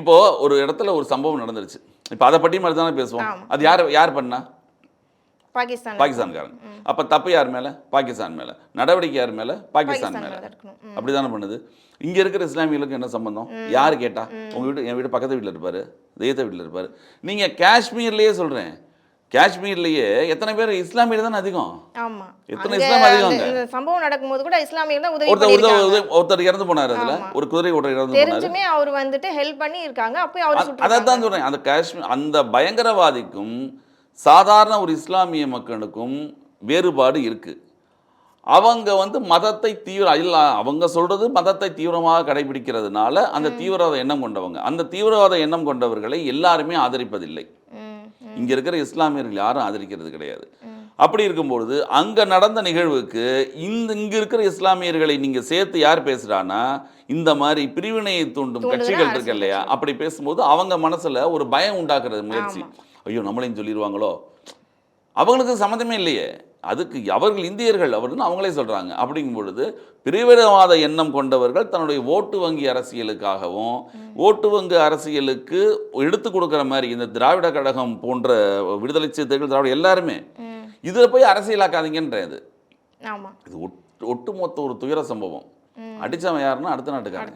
இப்போ ஒரு இடத்துல ஒரு சம்பவம் நடந்துருச்சு. இப்போ அதை பற்றி மாதிரி தானே பேசுவோம். அது யார் பண்ணா? பாகிஸ்தான்காரங்க. அப்போ தப்பு யார் மேலே? பாகிஸ்தான் மேலே. நடவடிக்கை யார் மேலே? பாகிஸ்தான் மேலே. அப்படி தானே பண்ணுது. இங்கே இருக்கிற இஸ்லாமியர்களுக்கு என்ன சம்பந்தம்? யார் கேட்டா? உங்கள் வீடு என் வீடு பக்கத்து வீட்டில் இருப்பார், தெய்வத்த வீட்டில் இருப்பார். நீங்கள் காஷ்மீர்லேயே சொல்கிறேன், காஷ்மீர்லேயே எத்தனை பேர் இஸ்லாமியர் தானே அதிகம்? எத்தனை இஸ்லாம் அதிகம்? சம்பவம் நடக்கும்போது கூட இஸ்லாமியர் தான் ஒருத்தர் இறந்து போனார். அதில் ஒரு குதிரை ஓட்டர் இறந்து போனார். அவர் வந்துட்டு ஹெல்ப் பண்ணி இருக்காங்க. அப்போ அவர் அதை தான் சொல்கிறேன். அந்த காஷ்மீர் அந்த பயங்கரவாதிக்கும் சாதாரண ஒரு இஸ்லாமிய மக்களுக்கும் வேறுபாடு இருக்குது. அவங்க மதத்தை அவங்க சொல்கிறது மதத்தை தீவிரமாக கடைபிடிக்கிறதுனால அந்த தீவிரவாத எண்ணம் கொண்டவங்க. அந்த தீவிரவாத எண்ணம் கொண்டவர்களை எல்லாருமே ஆதரிப்பதில்லை. இங்கே இருக்கிற இஸ்லாமியர்கள் யாரும் ஆதரிக்கிறது கிடையாது. அப்படி இருக்கும்பொழுது அங்கே நடந்த நிகழ்வுக்கு இங்கே இருக்கிற இஸ்லாமியர்களை நீங்கள் சேர்த்து யார் பேசுகிறான்னா, இந்த மாதிரி பிரிவினையை தூண்டும் கட்சிகள் இருக்கு இல்லையா, அப்படி பேசும்போது அவங்க மனசில் ஒரு பயம் உண்டாக்குறது முயற்சி. ஐயோ நம்மளையும் சொல்லிடுவாங்களோ, அவங்களுக்கு சம்மந்தமே இல்லையே, அதுக்கு அவர்கள் இந்தியர்கள் அவர்னு அவங்களே சொல்கிறாங்க. அப்படிங்கும் பொழுது பிரிவினவாத எண்ணம் கொண்டவர்கள் தன்னுடைய ஓட்டு வங்கி அரசியலுக்காகவும் ஓட்டு வங்கி அரசியலுக்கு எடுத்து கொடுக்குற மாதிரி இந்த திராவிட கழகம் போன்ற விடுதலை சிறுத்தைகள் திராவிட எல்லாருமே இதில் போய் அரசியலாக்காதீங்கன்றது. இது ஒட்டுமொத்த ஒரு துயர சம்பவம். அடித்தவன் யாருன்னா அடுத்த நாட்டுக்காரன்.